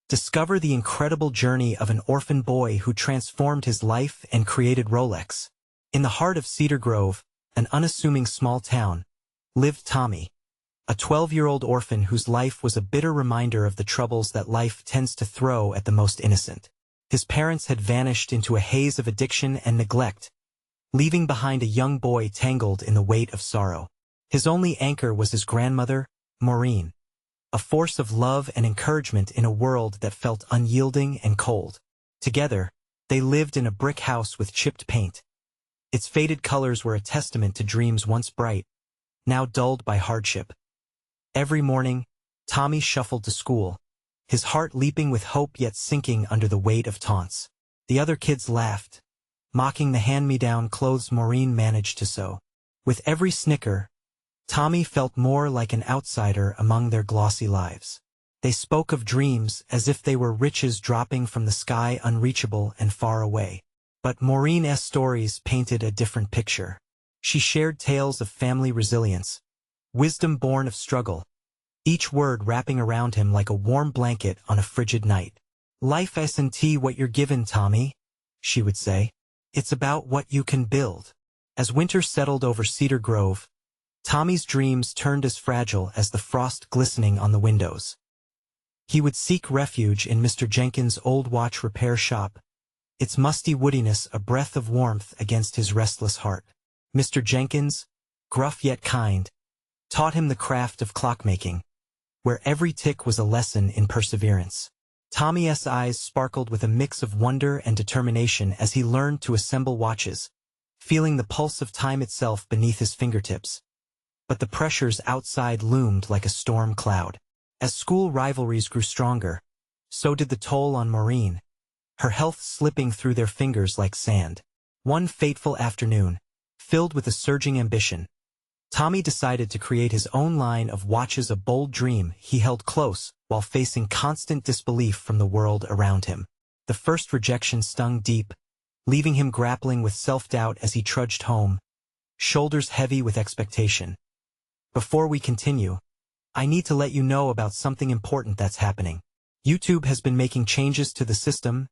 Discover the incredible journey of an orphan boy who transformed his life and created Rolex. In the heart of Cedar Grove, an unassuming small town, lived Tommy, a 12-year-old orphan whose life was a bitter reminder of the troubles that life tends to throw at the most innocent. His parents had vanished into a haze of addiction and neglect, leaving behind a young boy tangled in the weight of sorrow. His only anchor was his grandmother, Maureen, a force of love and encouragement in a world that felt unyielding and cold. Together, they lived in a brick house with chipped paint. Its faded colors were a testament to dreams once bright, now dulled by hardship. Every morning, Tommy shuffled to school, his heart leaping with hope yet sinking under the weight of taunts. The other kids laughed, mocking the hand-me-down clothes Maureen managed to sew. With every snicker, Tommy felt more like an outsider among their glossy lives. They spoke of dreams as if they were riches dropping from the sky, unreachable and far away. But Maureen's stories painted a different picture. She shared tales of family resilience, wisdom born of struggle, each word wrapping around him like a warm blanket on a frigid night. "Life isn't what you're given, Tommy," she would say. "It's about what you can build." As winter settled over Cedar Grove, Tommy's dreams turned as fragile as the frost glistening on the windows. He would seek refuge in Mr. Jenkins' old watch repair shop, its musty woodiness a breath of warmth against his restless heart. Mr. Jenkins, gruff yet kind, taught him the craft of clockmaking, where every tick was a lesson in perseverance. Tommy's eyes sparkled with a mix of wonder and determination as he learned to assemble watches, feeling the pulse of time itself beneath his fingertips. But the pressures outside loomed like a storm cloud. As school rivalries grew stronger, so did the toll on Maureen, her health slipping through their fingers like sand. One fateful afternoon, filled with a surging ambition, Tommy decided to create his own line of watches, a bold dream he held close while facing constant disbelief from the world around him. The first rejection stung deep, leaving him grappling with self-doubt as he trudged home, shoulders heavy with expectation. Before we continue, I need to let you know about something important that's happening. YouTube has been making changes to the system,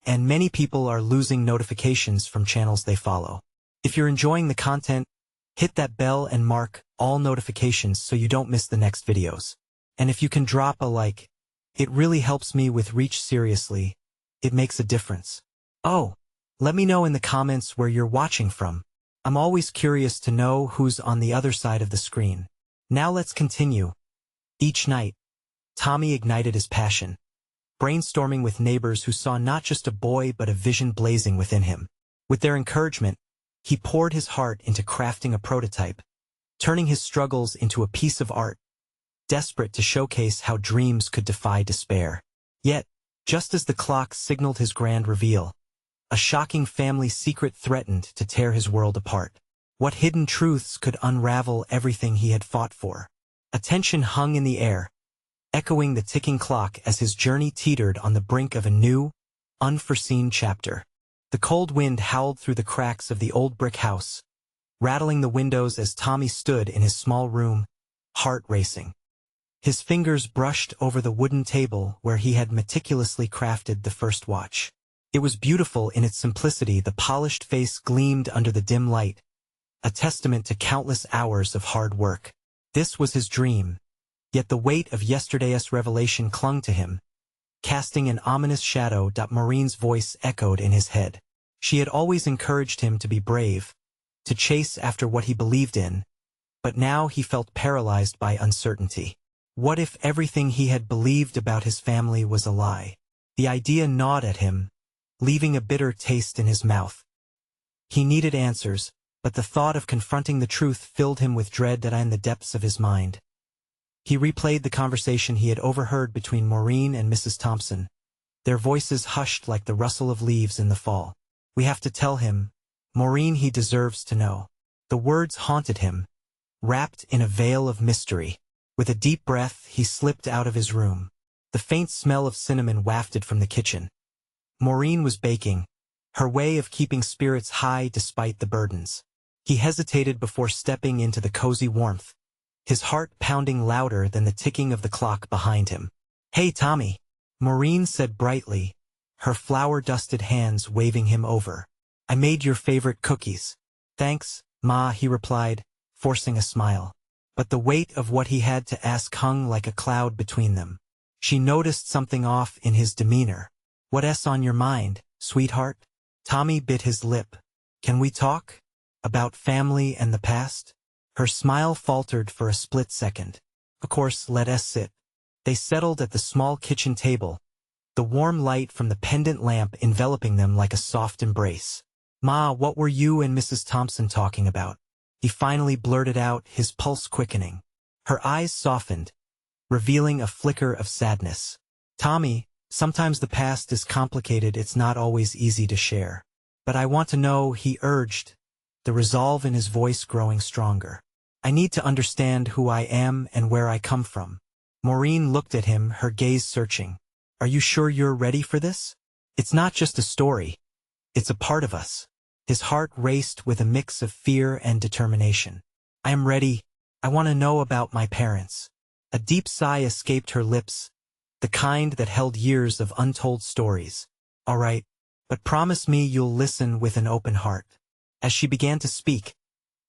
and many people are losing notifications from channels they follow. If you're enjoying the content, hit that bell and mark all notifications so you don't miss the next videos. And if you can drop a like, it really helps me with reach. Seriously, it makes a difference. Oh, let me know in the comments where you're watching from. I'm always curious to know who's on the other side of the screen. Now let's continue. Each night, Tommy ignited his passion, brainstorming with neighbors who saw not just a boy but a vision blazing within him. With their encouragement, he poured his heart into crafting a prototype, turning his struggles into a piece of art, desperate to showcase how dreams could defy despair. Yet, just as the clock signaled his grand reveal, a shocking family secret threatened to tear his world apart. What hidden truths could unravel everything he had fought for? A tension hung in the air, echoing the ticking clock as his journey teetered on the brink of a new, unforeseen chapter. The cold wind howled through the cracks of the old brick house, rattling the windows as Tommy stood in his small room, heart racing. His fingers brushed over the wooden table where he had meticulously crafted the first watch. It was beautiful in its simplicity. The polished face gleamed under the dim light, a testament to countless hours of hard work. This was his dream, yet the weight of yesterday's revelation clung to him, casting an ominous shadow. Maureen's voice echoed in his head. She had always encouraged him to be brave, to chase after what he believed in, but now he felt paralyzed by uncertainty. What if everything he had believed about his family was a lie? The idea gnawed at him, leaving a bitter taste in his mouth. He needed answers, but the thought of confronting the truth filled him with dread. In the depths of his mind, he replayed the conversation he had overheard between Maureen and Mrs. Thompson, their voices hushed like the rustle of leaves in the fall. "We have to tell him, Maureen, he deserves to know." The words haunted him, wrapped in a veil of mystery. With a deep breath, he slipped out of his room. The faint smell of cinnamon wafted from the kitchen. Maureen was baking, her way of keeping spirits high despite the burdens. He hesitated before stepping into the cozy warmth, his heart pounding louder than the ticking of the clock behind him. "Hey, Tommy," Maureen said brightly, her flour-dusted hands waving him over. I made your favorite cookies. Thanks, Ma, he replied, forcing a smile. But the weight of what he had to ask hung like a cloud between them. She noticed something off in his demeanor. What's on your mind, sweetheart? Tommy bit his lip. Can we talk? About family and the past? Her smile faltered for a split second. Of course, let us sit. They settled at the small kitchen table, the warm light from the pendant lamp enveloping them like a soft embrace. Ma, what were you and Mrs. Thompson talking about? He finally blurted out, his pulse quickening. Her eyes softened, revealing a flicker of sadness. Tommy, sometimes the past is complicated, it's not always easy to share. But I want to know, he urged, the resolve in his voice growing stronger. I need to understand who I am and where I come from. Maureen looked at him, her gaze searching. Are you sure you're ready for this? It's not just a story. It's a part of us. His heart raced with a mix of fear and determination. I am ready. I want to know about my parents. A deep sigh escaped her lips, the kind that held years of untold stories. All right, but promise me you'll listen with an open heart. As she began to speak,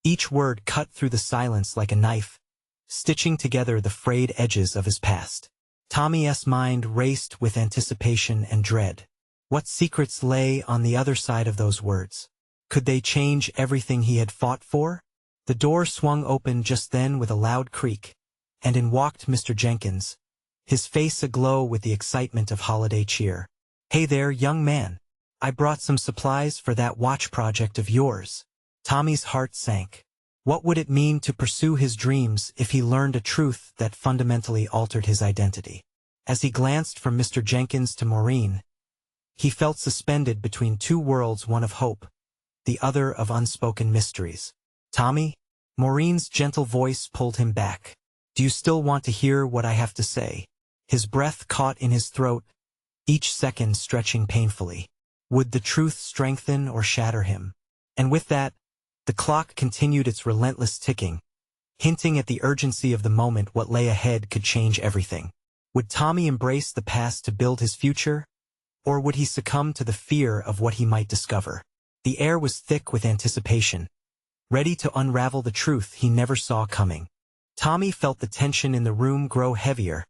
each word cut through the silence like a knife, stitching together the frayed edges of his past. Tommy's mind raced with anticipation and dread. What secrets lay on the other side of those words? Could they change everything he had fought for? The door swung open just then with a loud creak, and in walked Mr. Jenkins, his face aglow with the excitement of holiday cheer. Hey there, young man. I brought some supplies for that watch project of yours. Tommy's heart sank. What would it mean to pursue his dreams if he learned a truth that fundamentally altered his identity? As he glanced from Mr. Jenkins to Maureen, he felt suspended between two worlds, one of hope, the other of unspoken mysteries. Tommy? Maureen's gentle voice pulled him back. Do you still want to hear what I have to say? His breath caught in his throat, each second stretching painfully. Would the truth strengthen or shatter him? And with that, the clock continued its relentless ticking, hinting at the urgency of the moment. What lay ahead could change everything. Would Tommy embrace the past to build his future, or would he succumb to the fear of what he might discover? The air was thick with anticipation, ready to unravel the truth he never saw coming. Tommy felt the tension in the room grow heavier,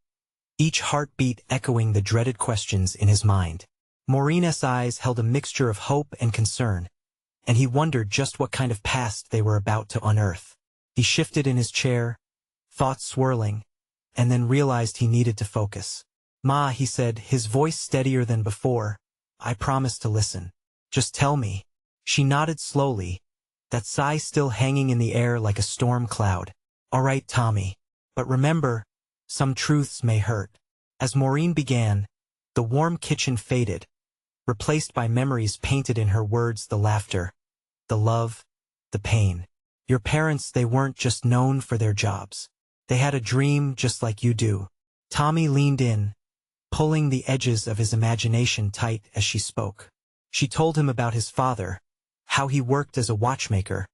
each heartbeat echoing the dreaded questions in his mind. Maureen's eyes held a mixture of hope and concern, and he wondered just what kind of past they were about to unearth. He shifted in his chair, thoughts swirling, and then realized he needed to focus. Ma, he said, his voice steadier than before, I promise to listen. Just tell me. She nodded slowly, that sigh still hanging in the air like a storm cloud. All right, Tommy. But remember, some truths may hurt. As Maureen began, the warm kitchen faded, replaced by memories painted in her words, the laughter, the love, the pain. Your parents, they weren't just known for their jobs. They had a dream just like you do. Tommy leaned in, pulling the edges of his imagination tight as she spoke. She told him about his father, how he worked as a watchmaker,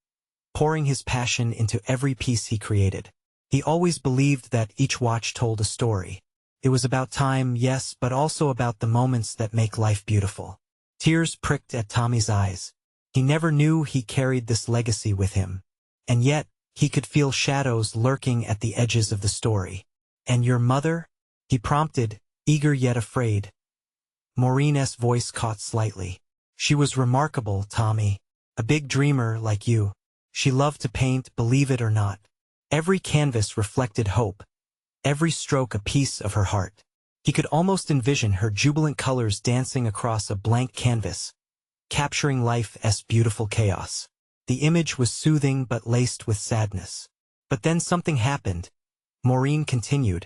pouring his passion into every piece he created. He always believed that each watch told a story. It was about time, yes, but also about the moments that make life beautiful. Tears pricked at Tommy's eyes. He never knew he carried this legacy with him. And yet, he could feel shadows lurking at the edges of the story. And your mother? He prompted, eager yet afraid. Maureen's voice caught slightly. She was remarkable, Tommy. A big dreamer like you. She loved to paint, believe it or not. Every canvas reflected hope, every stroke a piece of her heart. He could almost envision her jubilant colors dancing across a blank canvas, capturing life's beautiful chaos. The image was soothing but laced with sadness. But then something happened. Maureen continued,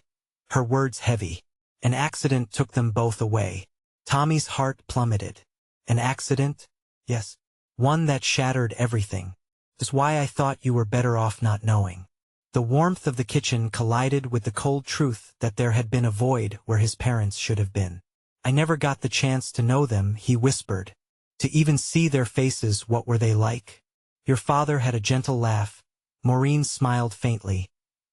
her words heavy. An accident took them both away. Tommy's heart plummeted. An accident? Yes. One that shattered everything. That's why I thought you were better off not knowing. The warmth of the kitchen collided with the cold truth that there had been a void where his parents should have been. I never got the chance to know them, he whispered. To even see their faces, what were they like? Your father had a gentle laugh. Maureen smiled faintly.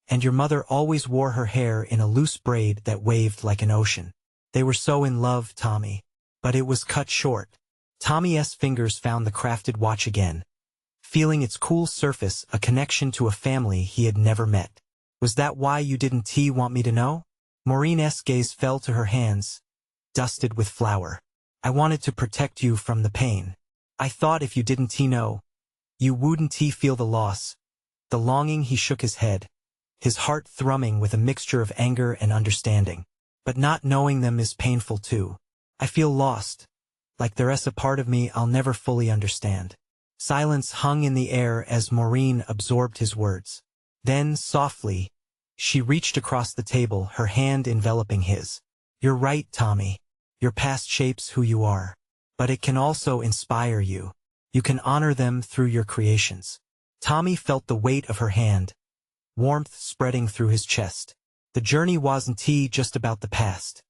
And your mother always wore her hair in a loose braid that waved like an ocean. They were so in love, Tommy. But it was cut short. Tommy's fingers found the crafted watch again, feeling its cool surface a connection to a family he had never met. Was that why you didn't want me to know? Maureen's gaze fell to her hands, dusted with flour. I wanted to protect you from the pain. I thought if you didn't know, you wouldn't feel the loss, the longing. He shook his head, his heart thrumming with a mixture of anger and understanding. But not knowing them is painful too. I feel lost, like there's a part of me I'll never fully understand. Silence hung in the air as Maureen absorbed his words. Then, softly, she reached across the table, her hand enveloping his. You're right, Tommy. Your past shapes who you are. But it can also inspire you. You can honor them through your creations. Tommy felt the weight of her hand, warmth spreading through his chest. The journey wasn't just about the past.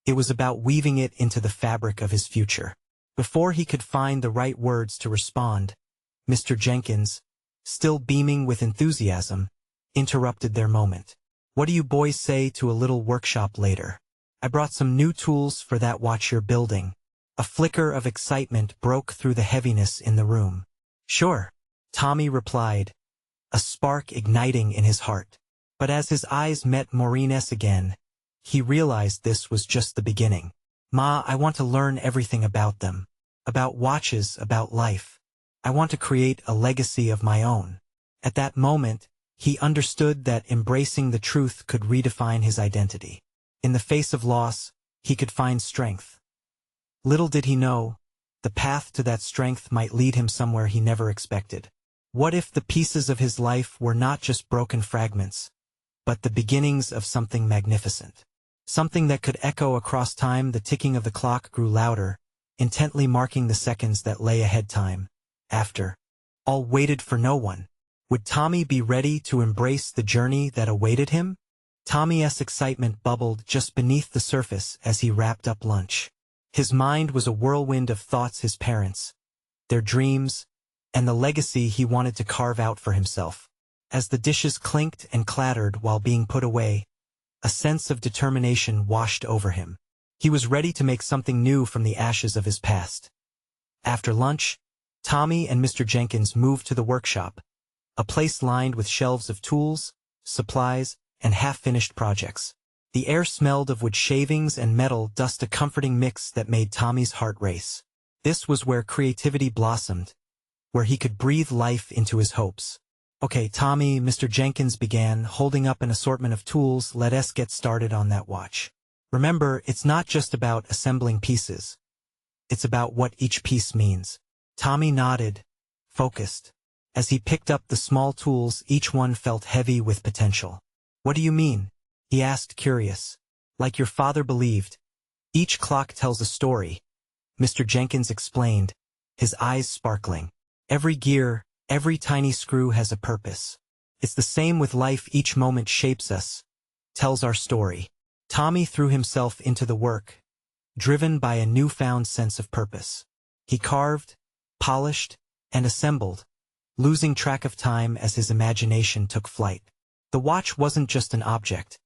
It was about weaving it into the fabric of his future. Before he could find the right words to respond, Mr. Jenkins, still beaming with enthusiasm, interrupted their moment. What do you boys say to a little workshop later? I brought some new tools for that watch you're building. A flicker of excitement broke through the heaviness in the room. Sure, Tommy replied, a spark igniting in his heart. But as his eyes met Maureen's again, he realized this was just the beginning. Ma, I want to learn everything about them. About watches, about life. I want to create a legacy of my own. At that moment, he understood that embracing the truth could redefine his identity. In the face of loss, he could find strength. Little did he know, the path to that strength might lead him somewhere he never expected. What if the pieces of his life were not just broken fragments, but the beginnings of something magnificent? Something that could echo across time. The ticking of the clock grew louder, intently marking the seconds that lay ahead. Time, after all, waited for no one. Would Tommy be ready to embrace the journey that awaited him? Tommy's excitement bubbled just beneath the surface as he wrapped up lunch. His mind was a whirlwind of thoughts: his parents, their dreams, and the legacy he wanted to carve out for himself. As the dishes clinked and clattered while being put away, a sense of determination washed over him. He was ready to make something new from the ashes of his past. After lunch, Tommy and Mr. Jenkins moved to the workshop, a place lined with shelves of tools, supplies, and half-finished projects. The air smelled of wood shavings and metal dust, a comforting mix that made Tommy's heart race. This was where creativity blossomed, where he could breathe life into his hopes. Okay, Tommy, Mr. Jenkins began, holding up an assortment of tools. Let's get started on that watch. Remember, it's not just about assembling pieces. It's about what each piece means. Tommy nodded, focused. As he picked up the small tools, each one felt heavy with potential. What do you mean? He asked, curious. Like your father believed. Each clock tells a story, Mr. Jenkins explained, his eyes sparkling. Every gear, every tiny screw has a purpose. It's the same with life. Each moment shapes us, tells our story. Tommy threw himself into the work, driven by a newfound sense of purpose. He carved, polished, and assembled, losing track of time as his imagination took flight. The watch wasn't just an object.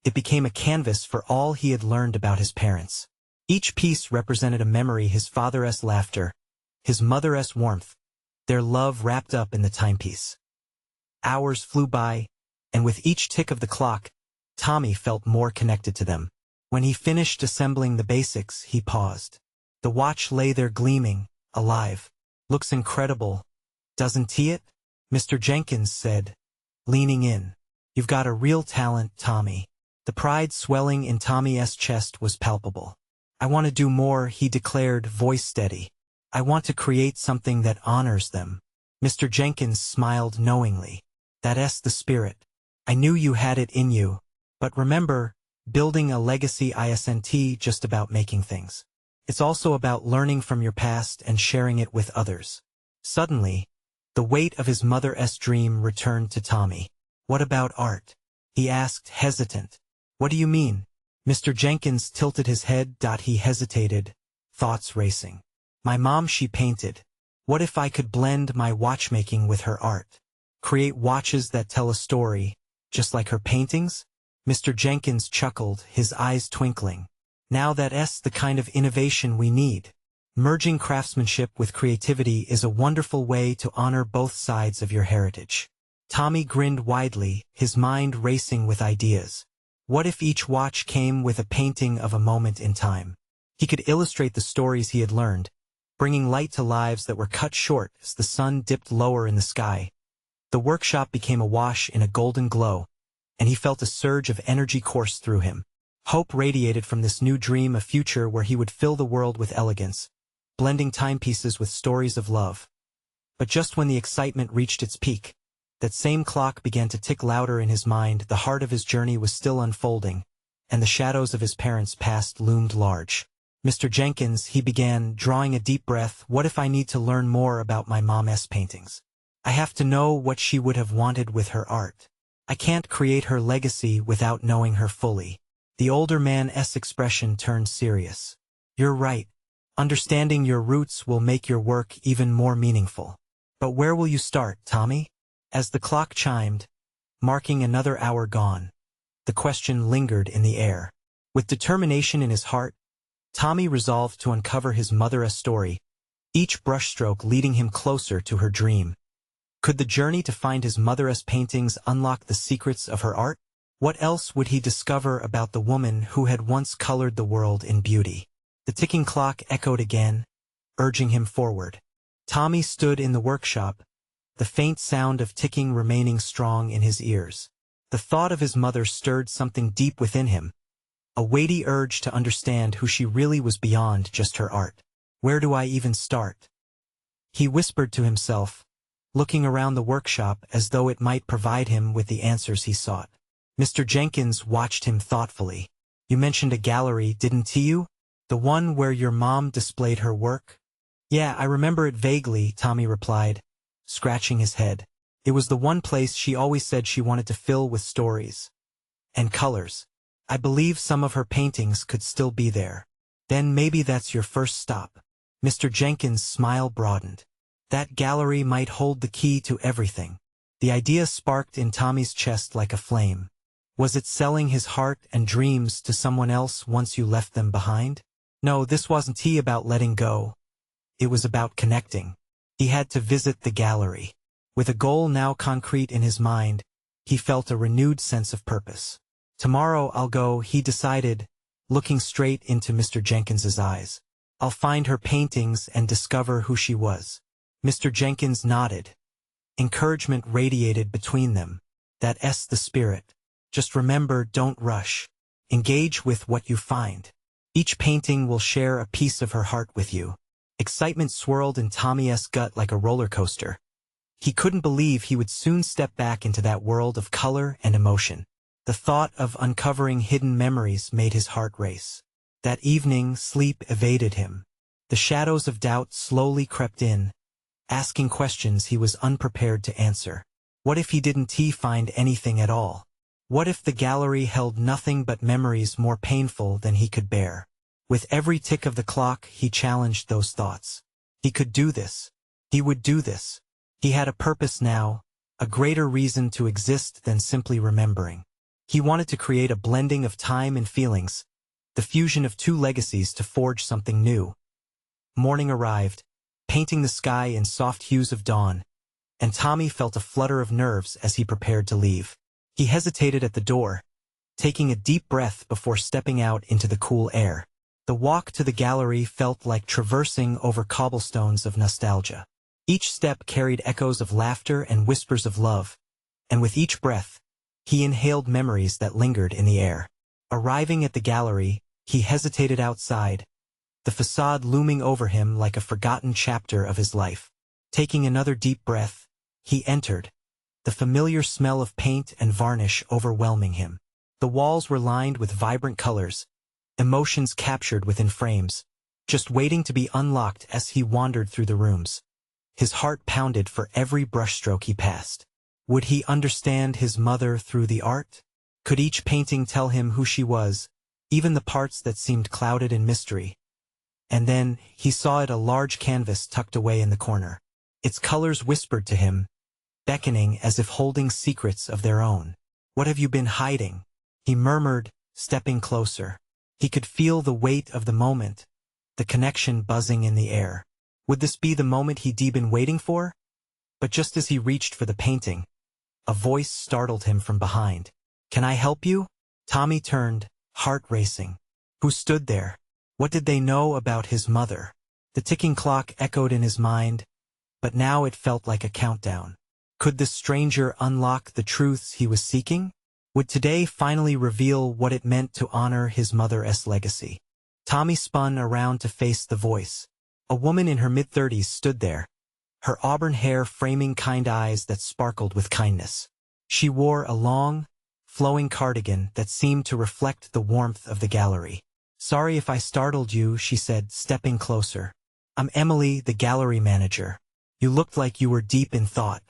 It became a canvas for all he had learned about his parents. Each piece represented a memory: his father's laughter, his mother's warmth, their love wrapped up in the timepiece. Hours flew by, and with each tick of the clock, Tommy felt more connected to them. When he finished assembling the basics, he paused. The watch lay there gleaming, alive. Looks incredible, doesn't it? Mr. Jenkins said, leaning in. You've got a real talent, Tommy. The pride swelling in Tommy's chest was palpable. I want to do more, he declared, voice steady. I want to create something that honors them. Mr. Jenkins smiled knowingly. That's the spirit. I knew you had it in you. But remember, building a legacy isn't just about making things. It's also about learning from your past and sharing it with others. Suddenly, the weight of his mother's dream returned to Tommy. What about art? He asked, hesitant. What do you mean? Mr. Jenkins tilted his head. He hesitated, thoughts racing. My mom, she painted. What if I could blend my watchmaking with her art? Create watches that tell a story, just like her paintings? Mr. Jenkins chuckled, his eyes twinkling. Now that's the kind of innovation we need. Merging craftsmanship with creativity is a wonderful way to honor both sides of your heritage. Tommy grinned widely, his mind racing with ideas. What if each watch came with a painting of a moment in time? He could illustrate the stories he had learned, bringing light to lives that were cut short as the sun dipped lower in the sky. The workshop became awash in a golden glow, and he felt a surge of energy course through him. Hope radiated from this new dream, a future where he would fill the world with elegance, blending timepieces with stories of love. But just when the excitement reached its peak, that same clock began to tick louder in his mind. The heart of his journey was still unfolding, and the shadows of his parents' past loomed large. "Mr. Jenkins," he began, drawing a deep breath, "what if I need to learn more about my mom's paintings? I have to know what she would have wanted with her art. I can't create her legacy without knowing her fully." The older man's expression turned serious. "You're right. Understanding your roots will make your work even more meaningful. But where will you start, Tommy?" As the clock chimed, marking another hour gone, the question lingered in the air. With determination in his heart, Tommy resolved to uncover his mother's story, each brushstroke leading him closer to her dream. Could the journey to find his mother's paintings unlock the secrets of her art? What else would he discover about the woman who had once colored the world in beauty? The ticking clock echoed again, urging him forward. Tommy stood in the workshop, the faint sound of ticking remaining strong in his ears. The thought of his mother stirred something deep within him, a weighty urge to understand who she really was beyond just her art. "Where do I even start?" he whispered to himself, looking around the workshop as though it might provide him with the answers he sought. Mr. Jenkins watched him thoughtfully. "You mentioned a gallery, didn't you? The one where your mom displayed her work?" "Yeah, I remember it vaguely," Tommy replied, scratching his head. "It was the one place she always said she wanted to fill with stories and colors. I believe some of her paintings could still be there." "Then maybe that's your first stop." Mr. Jenkins' smile broadened. That gallery might hold the key to everything. The idea sparked in Tommy's chest like a flame. Was it selling his heart and dreams to someone else once you left them behind? No, this wasn't about letting go. It was about connecting. He had to visit the gallery. With a goal now concrete in his mind, he felt a renewed sense of purpose. "Tomorrow I'll go," he decided, looking straight into Mr. Jenkins's eyes. "I'll find her paintings and discover who she was." Mr. Jenkins nodded. Encouragement radiated between them. "That's the spirit. Just remember, don't rush. Engage with what you find. Each painting will share a piece of her heart with you." Excitement swirled in Tommy's gut like a roller coaster. He couldn't believe he would soon step back into that world of color and emotion. The thought of uncovering hidden memories made his heart race. That evening, sleep evaded him. The shadows of doubt slowly crept in, asking questions he was unprepared to answer. What if he didn't find anything at all? What if the gallery held nothing but memories more painful than he could bear? With every tick of the clock, he challenged those thoughts. He could do this. He would do this. He had a purpose now, a greater reason to exist than simply remembering. He wanted to create a blending of time and feelings, the fusion of two legacies to forge something new. Morning arrived, painting the sky in soft hues of dawn, and Tommy felt a flutter of nerves as he prepared to leave. He hesitated at the door, taking a deep breath before stepping out into the cool air. The walk to the gallery felt like traversing over cobblestones of nostalgia. Each step carried echoes of laughter and whispers of love, and with each breath, he inhaled memories that lingered in the air. Arriving at the gallery, he hesitated outside, the facade looming over him like a forgotten chapter of his life. Taking another deep breath, he entered, the familiar smell of paint and varnish overwhelming him. The walls were lined with vibrant colors, emotions captured within frames, just waiting to be unlocked as he wandered through the rooms. His heart pounded for every brushstroke he passed. Would he understand his mother through the art? Could each painting tell him who she was, even the parts that seemed clouded in mystery? And then, he saw it, a large canvas tucked away in the corner. Its colors whispered to him, beckoning as if holding secrets of their own. "What have you been hiding?" he murmured, stepping closer. He could feel the weight of the moment, the connection buzzing in the air. Would this be the moment he'd been waiting for? But just as he reached for the painting, a voice startled him from behind. "Can I help you?" Tommy turned, heart racing. Who stood there? What did they know about his mother? The ticking clock echoed in his mind, but now it felt like a countdown. Could this stranger unlock the truths he was seeking? Would today finally reveal what it meant to honor his mother's legacy? Tommy spun around to face the voice. A woman in her mid-30s stood there, her auburn hair framing kind eyes that sparkled with kindness. She wore a long, flowing cardigan that seemed to reflect the warmth of the gallery. "Sorry if I startled you," she said, stepping closer. "I'm Emily, the gallery manager. You looked like you were deep in thought."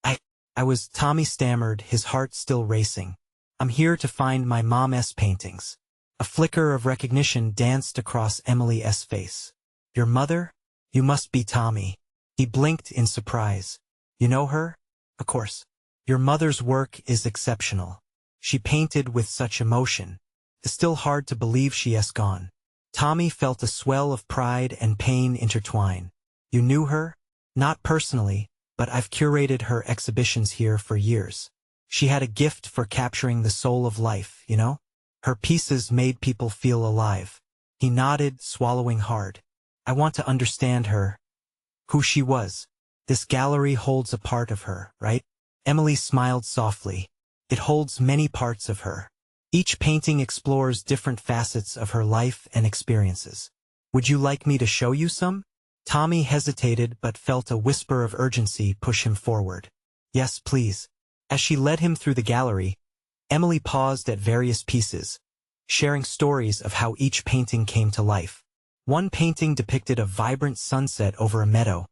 I was," Tommy stammered, his heart still racing. "I'm here to find my mom's paintings." A flicker of recognition danced across Emily's face. "Your mother? You must be Tommy." He blinked in surprise. "You know her?" "Of course. Your mother's work is exceptional. She painted with such emotion. It's still hard to believe she has gone." Tommy felt a swell of pride and pain intertwine. "You knew her?" "Not personally, but I've curated her exhibitions here for years. She had a gift for capturing the soul of life, you know? Her pieces made people feel alive." He nodded, swallowing hard. "I want to understand her. Who she was. This gallery holds a part of her, right?" Emily smiled softly. "It holds many parts of her. Each painting explores different facets of her life and experiences. Would you like me to show you some?" Tommy hesitated but felt a whisper of urgency push him forward. "Yes, please." As she led him through the gallery, Emily paused at various pieces, sharing stories of how each painting came to life. One painting depicted a vibrant sunset over a meadow,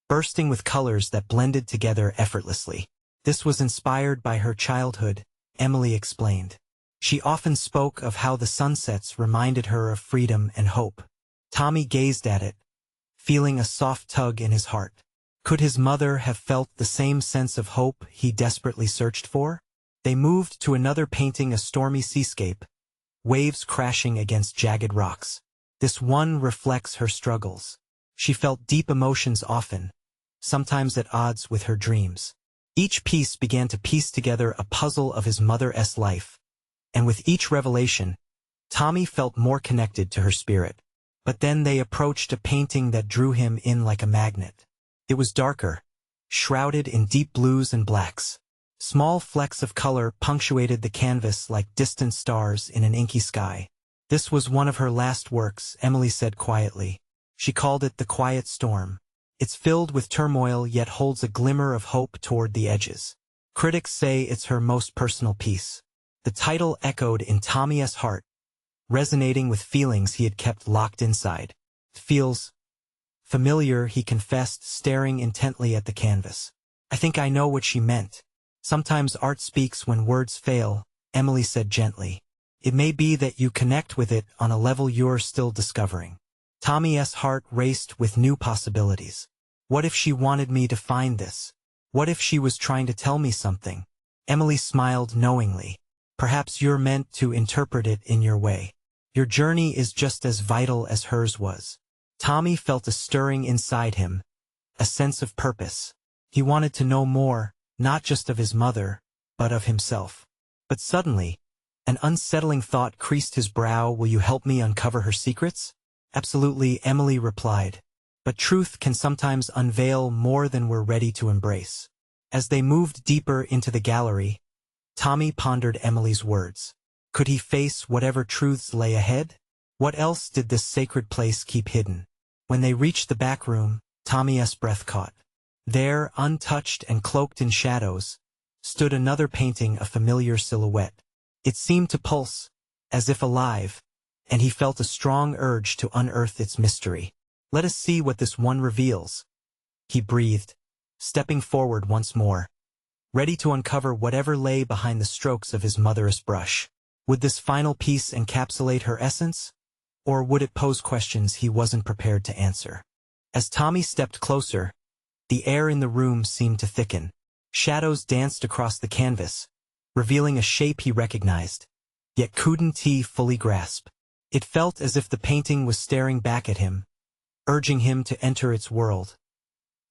bursting with colors that blended together effortlessly. "This was inspired by her childhood," Emily explained. "She often spoke of how the sunsets reminded her of freedom and hope." Tommy gazed at it, feeling a soft tug in his heart. Could his mother have felt the same sense of hope he desperately searched for? They moved to another painting, a stormy seascape, waves crashing against jagged rocks. This one reflects her struggles. She felt deep emotions often, sometimes at odds with her dreams. Each piece began to piece together a puzzle of his mother's life, and with each revelation, Tommy felt more connected to her spirit. But then they approached a painting that drew him in like a magnet. It was darker, shrouded in deep blues and blacks. Small flecks of color punctuated the canvas like distant stars in an inky sky. "This was one of her last works," Emily said quietly. She called it The Quiet Storm. "It's filled with turmoil yet holds a glimmer of hope toward the edges. Critics say it's her most personal piece." The title echoed in Tommy's heart, resonating with feelings he had kept locked inside. "Feels familiar," he confessed, staring intently at the canvas. "I think I know what she meant. Sometimes art speaks when words fail," Emily said gently. "It may be that you connect with it on a level you're still discovering." Tommy's heart raced with new possibilities. What if she wanted me to find this? What if she was trying to tell me something? Emily smiled knowingly. "Perhaps you're meant to interpret it in your way. Your journey is just as vital as hers was." Tommy felt a stirring inside him, a sense of purpose. He wanted to know more, not just of his mother, but of himself. But suddenly, an unsettling thought creased his brow. "Will you help me uncover her secrets?" "Absolutely," Emily replied. "But truth can sometimes unveil more than we're ready to embrace." As they moved deeper into the gallery, Tommy pondered Emily's words. Could he face whatever truths lay ahead? What else did this sacred place keep hidden? When they reached the back room, Tommy's breath caught. There, untouched and cloaked in shadows, stood another painting, a familiar silhouette. It seemed to pulse, as if alive, and he felt a strong urge to unearth its mystery. "Let us see what this one reveals," he breathed, stepping forward once more, ready to uncover whatever lay behind the strokes of his mother's brush. Would this final piece encapsulate her essence, or would it pose questions he wasn't prepared to answer? As Tommy stepped closer, the air in the room seemed to thicken. Shadows danced across the canvas, revealing a shape he recognized, yet couldn't he fully grasp. It felt as if the painting was staring back at him, urging him to enter its world.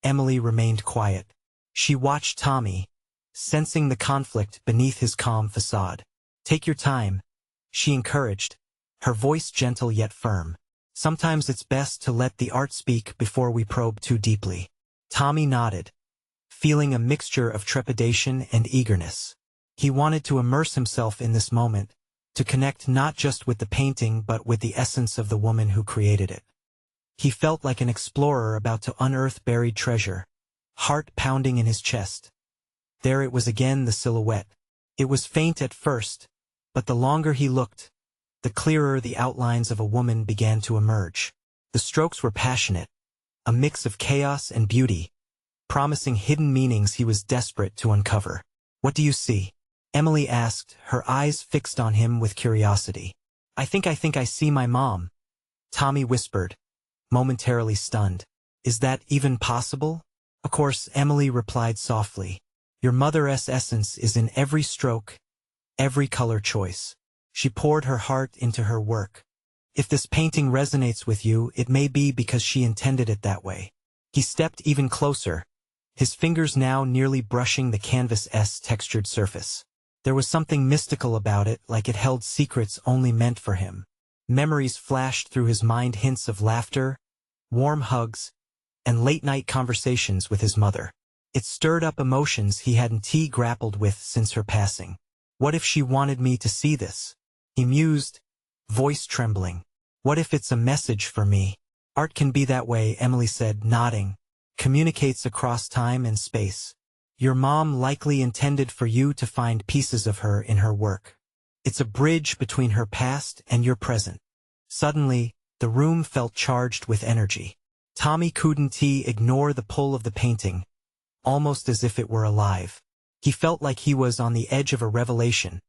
Emily remained quiet. She watched Tommy, sensing the conflict beneath his calm facade. "Take your time," she encouraged, her voice gentle yet firm. "Sometimes it's best to let the art speak before we probe too deeply." Tommy nodded, feeling a mixture of trepidation and eagerness. He wanted to immerse himself in this moment, to connect not just with the painting but with the essence of the woman who created it. He felt like an explorer about to unearth buried treasure, heart pounding in his chest. There it was again, the silhouette. It was faint at first, but the longer he looked, the clearer the outlines of a woman began to emerge. The strokes were passionate, a mix of chaos and beauty, promising hidden meanings he was desperate to uncover. "What do you see?" Emily asked, her eyes fixed on him with curiosity. I think I see my mom," Tommy whispered, momentarily stunned. "Is that even possible?" "Of course," Emily replied softly. "Your mother's essence is in every stroke, every color choice." She poured her heart into her work. "If this painting resonates with you, it may be because she intended it that way." He stepped even closer, his fingers now nearly brushing the canvas's textured surface. There was something mystical about it, like it held secrets only meant for him. Memories flashed through his mind, hints of laughter, warm hugs, and late-night conversations with his mother. It stirred up emotions he hadn't grappled with since her passing. "What if she wanted me to see this?" he mused, voice trembling. "What if it's a message for me?" "Art can be that way," Emily said, nodding. "Communicates across time and space. Your mom likely intended for you to find pieces of her in her work. It's a bridge between her past and your present." Suddenly, the room felt charged with energy. Tommy couldn't ignore the pull of the painting, almost as if it were alive. He felt like he was on the edge of a revelation,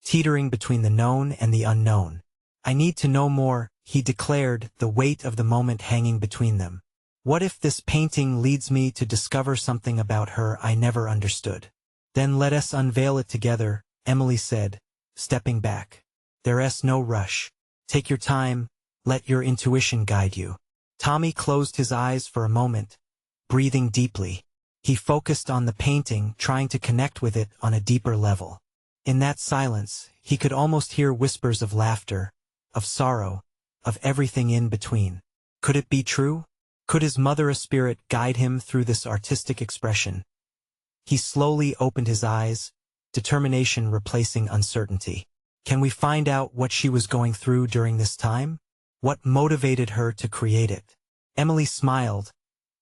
teetering between the known and the unknown. "I need to know more," he declared, the weight of the moment hanging between them. "What if this painting leads me to discover something about her I never understood?" "Then let us unveil it together," Emily said, stepping back. "There's no rush. Take your time, let your intuition guide you." Tommy closed his eyes for a moment, breathing deeply. He focused on the painting, trying to connect with it on a deeper level. In that silence, he could almost hear whispers of laughter, of sorrow, of everything in between. Could it be true? Could his mother's spirit guide him through this artistic expression? He slowly opened his eyes, determination replacing uncertainty. Can we find out what she was going through during this time? What motivated her to create it? Emily smiled,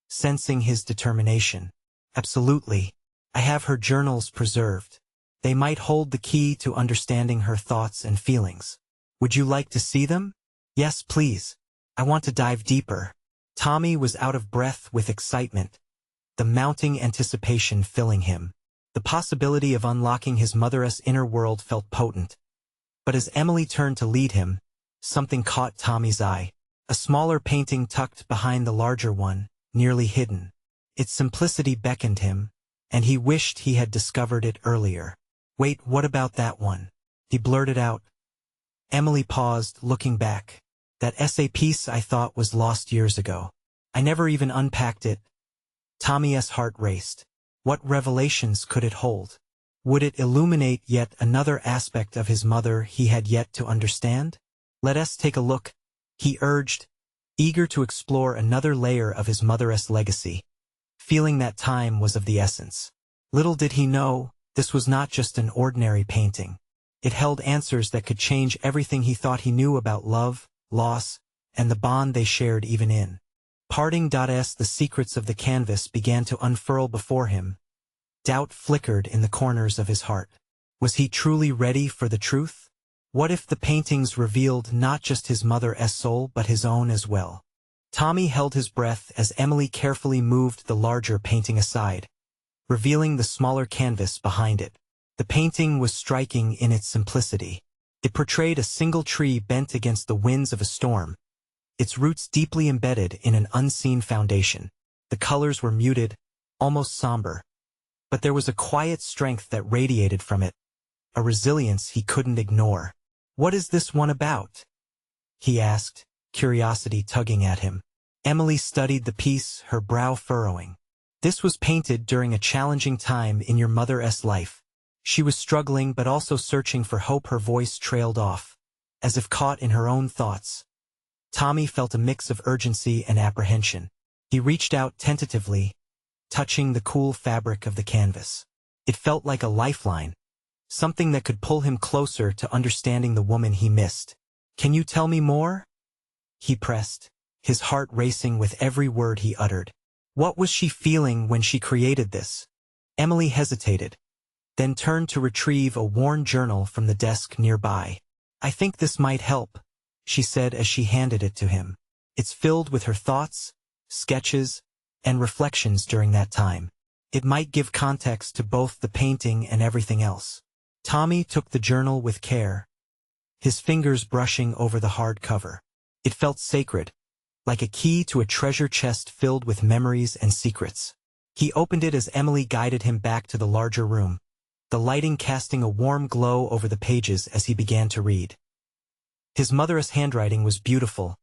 sensing his determination. "Absolutely. I have her journals preserved. They might hold the key to understanding her thoughts and feelings. Would you like to see them?" "Yes, please. I want to dive deeper." Tommy was out of breath with excitement, the mounting anticipation filling him. The possibility of unlocking his mother's inner world felt potent. But as Emily turned to lead him, something caught Tommy's eye. A smaller painting tucked behind the larger one, nearly hidden. Its simplicity beckoned him, and he wished he had discovered it earlier. "Wait, what about that one?" he blurted out. Emily paused, looking back. "That essay piece I thought was lost years ago. I never even unpacked it." Tommy's heart raced. What revelations could it hold? Would it illuminate yet another aspect of his mother he had yet to understand? "Let us take a look," he urged, eager to explore another layer of his mother's legacy, feeling that time was of the essence. Little did he know, this was not just an ordinary painting. It held answers that could change everything he thought he knew about love, loss, and the bond they shared even in parting. As the secrets of the canvas began to unfurl before him, doubt flickered in the corners of his heart. Was he truly ready for the truth? What if the paintings revealed not just his mother's soul but his own as well? Tommy held his breath as Emily carefully moved the larger painting aside, revealing the smaller canvas behind it. The painting was striking in its simplicity. It portrayed a single tree bent against the winds of a storm, its roots deeply embedded in an unseen foundation. The colors were muted, almost somber, but there was a quiet strength that radiated from it, a resilience he couldn't ignore. "What is this one about?" he asked, curiosity tugging at him. Emily studied the piece, her brow furrowing. This was painted during a challenging time in your mother's life. She was struggling but also searching for hope. Her voice trailed off, as if caught in her own thoughts. Tommy felt a mix of urgency and apprehension. He reached out tentatively, touching the cool fabric of the canvas. It felt like a lifeline, something that could pull him closer to understanding the woman he missed. "Can you tell me more?" he pressed, his heart racing with every word he uttered. What was she feeling when she created this? Emily hesitated, then turned to retrieve a worn journal from the desk nearby. "I think this might help," she said as she handed it to him. "It's filled with her thoughts, sketches, and reflections during that time. It might give context to both the painting and everything else." Tommy took the journal with care, his fingers brushing over the hard cover. It felt sacred, like a key to a treasure chest filled with memories and secrets. He opened it as Emily guided him back to the larger room, the lighting casting a warm glow over the pages as he began to read. His mother's handwriting was beautiful,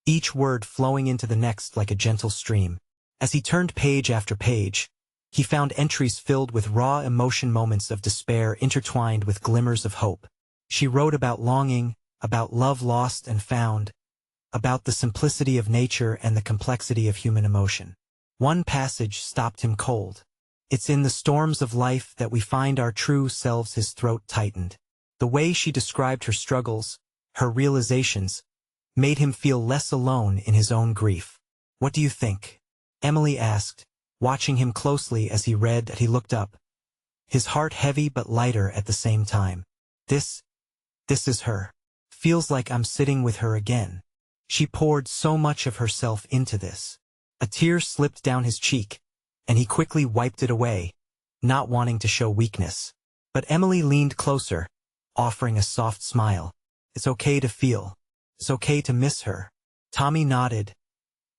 each word flowing into the next like a gentle stream. As he turned page after page, he found entries filled with raw emotion, moments of despair intertwined with glimmers of hope. She wrote about longing, about love lost and found, about the simplicity of nature and the complexity of human emotion. One passage stopped him cold. "It's in the storms of life that we find our true selves." His throat tightened. The way she described her struggles, her realizations, made him feel less alone in his own grief. "What do you think?" Emily asked, watching him closely as he read. He looked up, his heart heavy but lighter at the same time. This is her. Feels like I'm sitting with her again. She poured so much of herself into this." A tear slipped down his cheek, and he quickly wiped it away, not wanting to show weakness. But Emily leaned closer, offering a soft smile. "It's okay to feel. It's okay to miss her." Tommy nodded,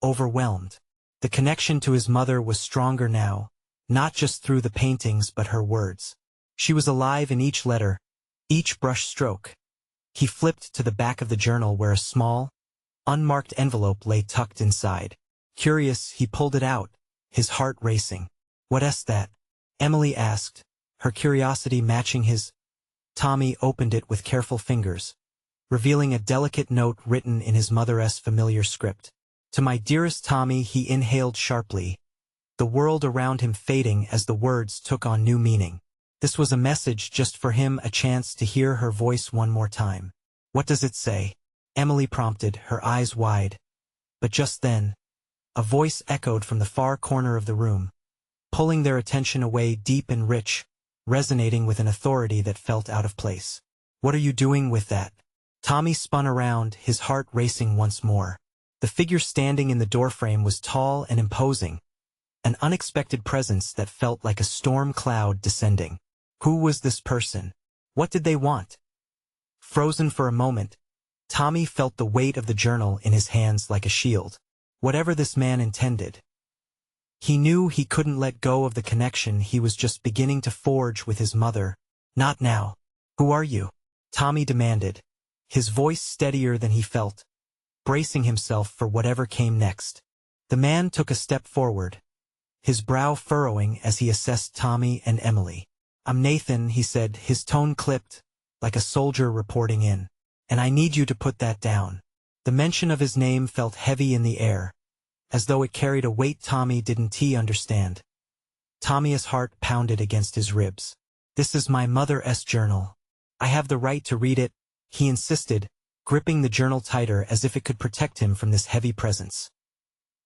overwhelmed. The connection to his mother was stronger now, not just through the paintings but her words. She was alive in each letter, each brush stroke. He flipped to the back of the journal where a small, unmarked envelope lay tucked inside. Curious, he pulled it out, his heart racing. "What's that?" Emily asked, her curiosity matching his. Tommy opened it with careful fingers, revealing a delicate note written in his mother's familiar script. "To my dearest Tommy," he inhaled sharply, the world around him fading as the words took on new meaning. This was a message just for him, a chance to hear her voice one more time. "What does it say?" Emily prompted, her eyes wide. But just then, a voice echoed from the far corner of the room, pulling their attention away, deep and rich, resonating with an authority that felt out of place. "What are you doing with that?" Tommy spun around, his heart racing once more. The figure standing in the doorframe was tall and imposing, an unexpected presence that felt like a storm cloud descending. Who was this person? What did they want? Frozen for a moment, Tommy felt the weight of the journal in his hands like a shield. Whatever this man intended, he knew he couldn't let go of the connection he was just beginning to forge with his mother. "Not now." "Who are you?" Tommy demanded, his voice steadier than he felt, bracing himself for whatever came next. The man took a step forward, his brow furrowing as he assessed Tommy and Emily. "I'm Nathan," he said, his tone clipped, like a soldier reporting in. "And I need you to put that down." The mention of his name felt heavy in the air, as though it carried a weight Tommy didn't understand. Tommy's heart pounded against his ribs. "This is my mother's journal. I have the right to read it," he insisted, gripping the journal tighter as if it could protect him from this heavy presence.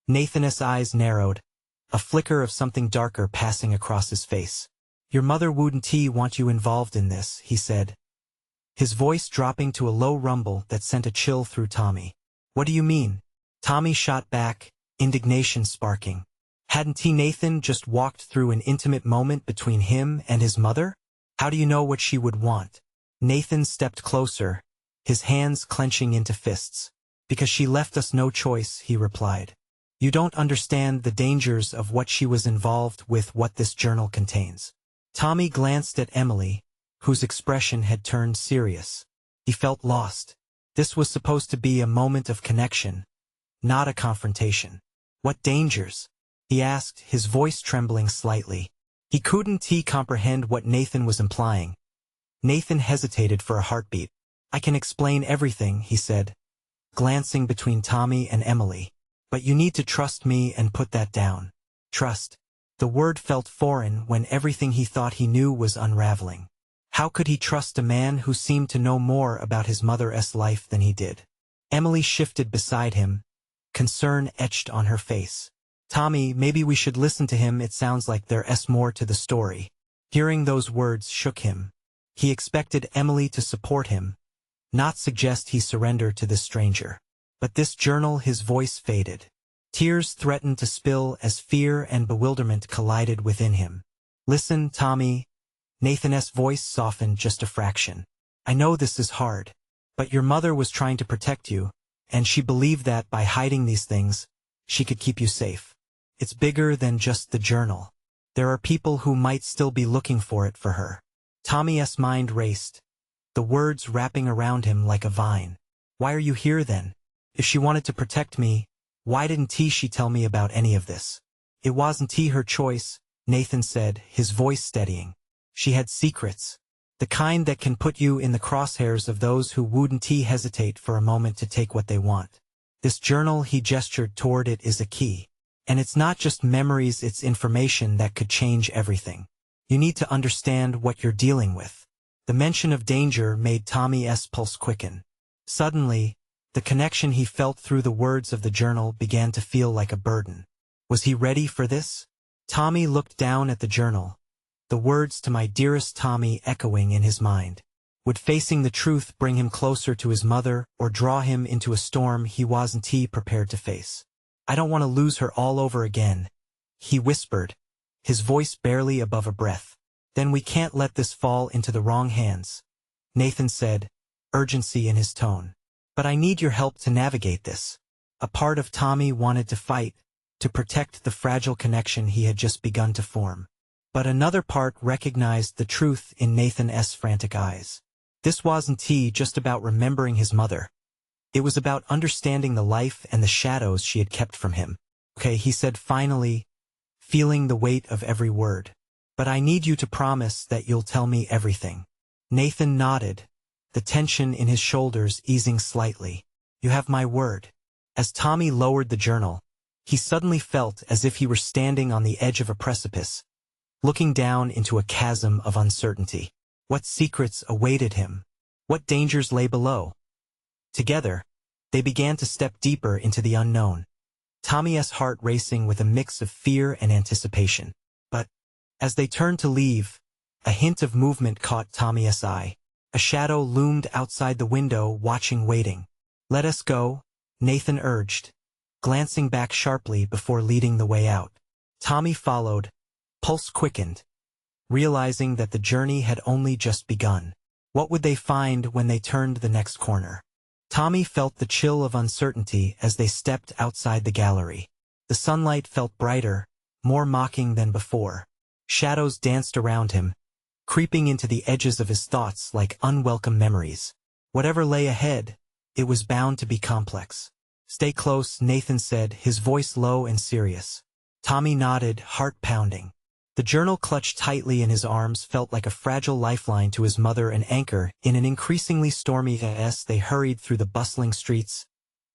Nathan's eyes narrowed, a flicker of something darker passing across his face. "Your mother wouldn't want you involved in this," he said, his voice dropping to a low rumble that sent a chill through Tommy. "What do you mean?" Tommy shot back, indignation sparking. Hadn't Nathan just walked through an intimate moment between him and his mother? How do you know what she would want? Nathan stepped closer, his hands clenching into fists. "Because she left us no choice," he replied. "You don't understand the dangers of what she was involved with, what this journal contains." Tommy glanced at Emily, whose expression had turned serious. He felt lost. This was supposed to be a moment of connection, not a confrontation. What dangers? He asked, his voice trembling slightly. He couldn't comprehend what Nathan was implying. Nathan hesitated for a heartbeat. I can explain everything, he said, glancing between Tommy and Emily. But you need to trust me and put that down. Trust. The word felt foreign when everything he thought he knew was unraveling. How could he trust a man who seemed to know more about his mother's life than he did? Emily shifted beside him, concern etched on her face. Tommy, maybe we should listen to him, it sounds like there's more to the story. Hearing those words shook him. He expected Emily to support him, not suggest he surrender to this stranger. But this journal, his voice faded. Tears threatened to spill as fear and bewilderment collided within him. Listen, Tommy. Nathan's voice softened just a fraction. I know this is hard, but your mother was trying to protect you, and she believed that by hiding these things, she could keep you safe. It's bigger than just the journal. There are people who might still be looking for it for her. Tommy's mind raced, the words wrapping around him like a vine. Why are you here then? If she wanted to protect me, why didn't she tell me about any of this? It wasn't her choice, Nathan said, his voice steadying. She had secrets. The kind that can put you in the crosshairs of those who wouldn't hesitate for a moment to take what they want. This journal, he gestured toward it, is a key. And it's not just memories, it's information that could change everything. You need to understand what you're dealing with. The mention of danger made Tommy's pulse quicken. Suddenly, the connection he felt through the words of the journal began to feel like a burden. Was he ready for this? Tommy looked down at the journal, the words "to my dearest Tommy" echoing in his mind. Would facing the truth bring him closer to his mother or draw him into a storm he wasn't prepared to face? I don't want to lose her all over again, he whispered, his voice barely above a breath. Then we can't let this fall into the wrong hands, Nathan said, urgency in his tone. But I need your help to navigate this. A part of Tommy wanted to fight, to protect the fragile connection he had just begun to form. But another part recognized the truth in Nathan's frantic eyes. This wasn't just about remembering his mother. It was about understanding the life and the shadows she had kept from him. Okay, he said finally, feeling the weight of every word. But I need you to promise that you'll tell me everything. Nathan nodded, the tension in his shoulders easing slightly. You have my word. As Tommy lowered the journal, he suddenly felt as if he were standing on the edge of a precipice, looking down into a chasm of uncertainty. What secrets awaited him? What dangers lay below? Together, they began to step deeper into the unknown, Tommy's heart racing with a mix of fear and anticipation. But, as they turned to leave, a hint of movement caught Tommy's eye. A shadow loomed outside the window, watching, waiting. Let us go, Nathan urged, glancing back sharply before leading the way out. Tommy followed, pulse quickened, realizing that the journey had only just begun. What would they find when they turned the next corner? Tommy felt the chill of uncertainty as they stepped outside the gallery. The sunlight felt brighter, more mocking than before. Shadows danced around him, creeping into the edges of his thoughts like unwelcome memories. Whatever lay ahead, it was bound to be complex. Stay close, Nathan said, his voice low and serious. Tommy nodded, heart pounding. The journal clutched tightly in his arms felt like a fragile lifeline to his mother, an anchor in an increasingly stormy as they hurried through the bustling streets.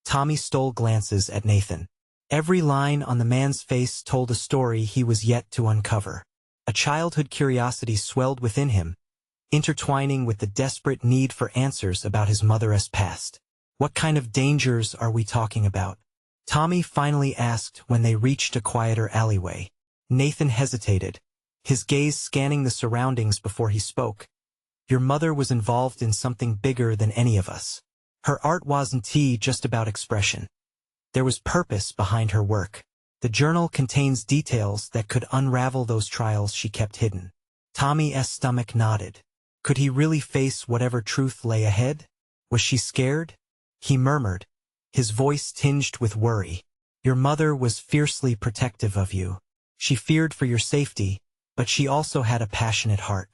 Tommy stole glances at Nathan. Every line on the man's face told a story he was yet to uncover. A childhood curiosity swelled within him, intertwining with the desperate need for answers about his mother's past. What kind of dangers are we talking about? Tommy finally asked when they reached a quieter alleyway. Nathan hesitated, his gaze scanning the surroundings before he spoke. Your mother was involved in something bigger than any of us. Her art wasn't just about expression. There was purpose behind her work. The journal contains details that could unravel those trials she kept hidden. Tommy's stomach nodded. Could he really face whatever truth lay ahead? Was she scared? He murmured, his voice tinged with worry. Your mother was fiercely protective of you. She feared for your safety, but she also had a passionate heart.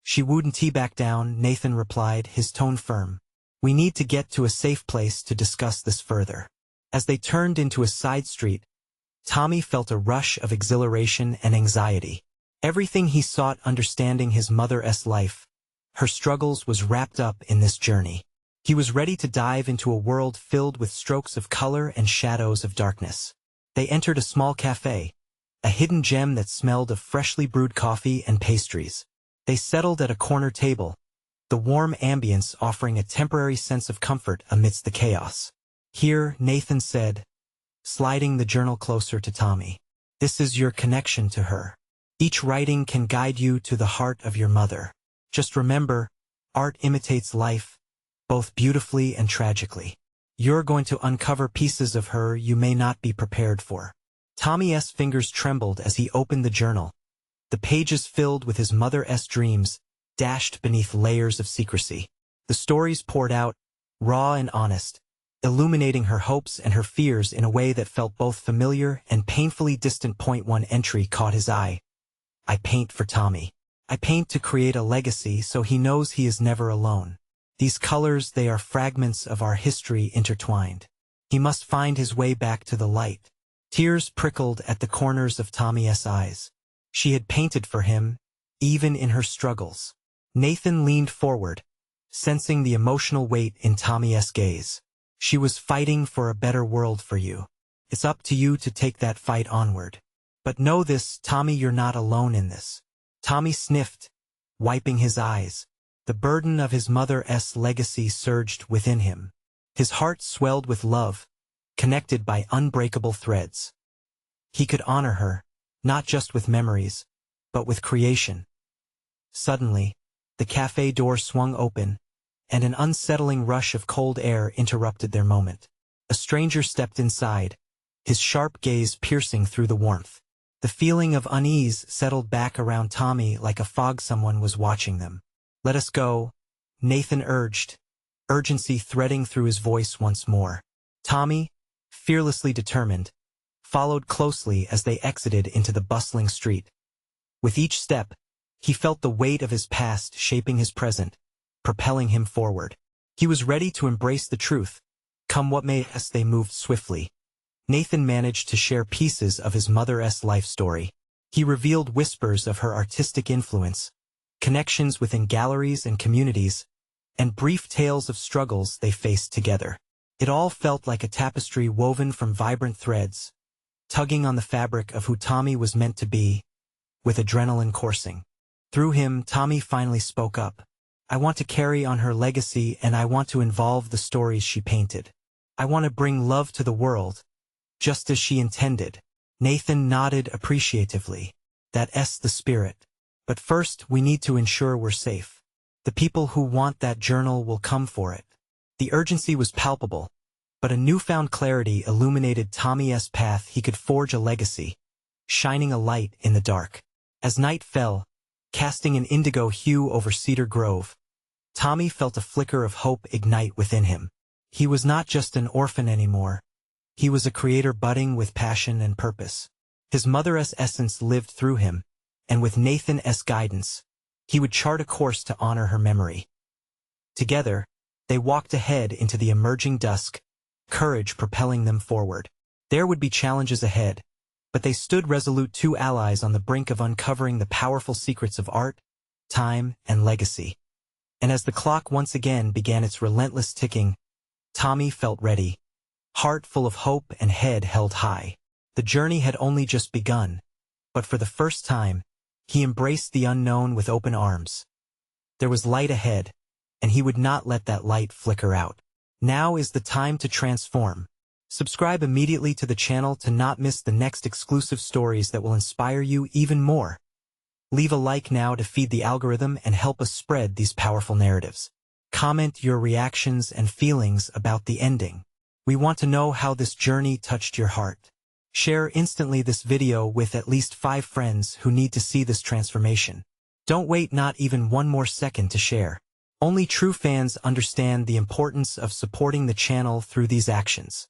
She wouldn't back down, Nathan replied, his tone firm. We need to get to a safe place to discuss this further. As they turned into a side street, Tommy felt a rush of exhilaration and anxiety. Everything he sought understanding his mother's life, her struggles, was wrapped up in this journey. He was ready to dive into a world filled with strokes of color and shadows of darkness. They entered a small cafe, a hidden gem that smelled of freshly brewed coffee and pastries. They settled at a corner table, the warm ambience offering a temporary sense of comfort amidst the chaos. "Here," Nathan said, sliding the journal closer to Tommy. "This is your connection to her. Each writing can guide you to the heart of your mother. Just remember, art imitates life, both beautifully and tragically. You're going to uncover pieces of her you may not be prepared for." Tommy's fingers trembled as he opened the journal, the pages filled with his mother's dreams, dashed beneath layers of secrecy. The stories poured out, raw and honest, illuminating her hopes and her fears in a way that felt both familiar and painfully distant. One entry caught his eye. "I paint for Tommy. I paint to create a legacy so he knows he is never alone. These colors, they are fragments of our history intertwined. He must find his way back to the light." Tears prickled at the corners of Tommy's eyes. She had painted for him, even in her struggles. Nathan leaned forward, sensing the emotional weight in Tommy's gaze. "She was fighting for a better world for you. It's up to you to take that fight onward. But know this, Tommy, you're not alone in this." Tommy sniffed, wiping his eyes. The burden of his mother's legacy surged within him. His heart swelled with love, connected by unbreakable threads. He could honor her, not just with memories, but with creation. Suddenly, the cafe door swung open, and an unsettling rush of cold air interrupted their moment. A stranger stepped inside, his sharp gaze piercing through the warmth. The feeling of unease settled back around Tommy like a fog. Someone was watching them. "Let us go," Nathan urged, urgency threading through his voice once more. Tommy, fearlessly determined, followed closely as they exited into the bustling street. With each step, he felt the weight of his past shaping his present, propelling him forward. He was ready to embrace the truth, come what may. As they moved swiftly, Nathan managed to share pieces of his mother's life story. He revealed whispers of her artistic influence, connections within galleries and communities, and brief tales of struggles they faced together. It all felt like a tapestry woven from vibrant threads, tugging on the fabric of who Tommy was meant to be, with adrenaline coursing. Through him, Tommy finally spoke up. "I want to carry on her legacy, and I want to involve the stories she painted. I want to bring love to the world, just as she intended." Nathan nodded appreciatively. "That's the spirit. But first, we need to ensure we're safe. The people who want that journal will come for it." The urgency was palpable, but a newfound clarity illuminated Tommy's path. He could forge a legacy, shining a light in the dark. As night fell, casting an indigo hue over Cedar Grove, Tommy felt a flicker of hope ignite within him. He was not just an orphan anymore. He was a creator budding with passion and purpose. His mother's essence lived through him, and with Nathan's guidance, he would chart a course to honor her memory. Together, they walked ahead into the emerging dusk, courage propelling them forward. There would be challenges ahead, but they stood resolute, two allies on the brink of uncovering the powerful secrets of art, time, and legacy. And as the clock once again began its relentless ticking, Tommy felt ready, heart full of hope and head held high. The journey had only just begun, but for the first time, he embraced the unknown with open arms. There was light ahead, and he would not let that light flicker out. Now is the time to transform. Subscribe immediately to the channel to not miss the next exclusive stories that will inspire you even more. Leave a like now to feed the algorithm and help us spread these powerful narratives. Comment your reactions and feelings about the ending. We want to know how this journey touched your heart. Share instantly this video with at least 5 friends who need to see this transformation. Don't wait not even one more second to share. Only true fans understand the importance of supporting the channel through these actions.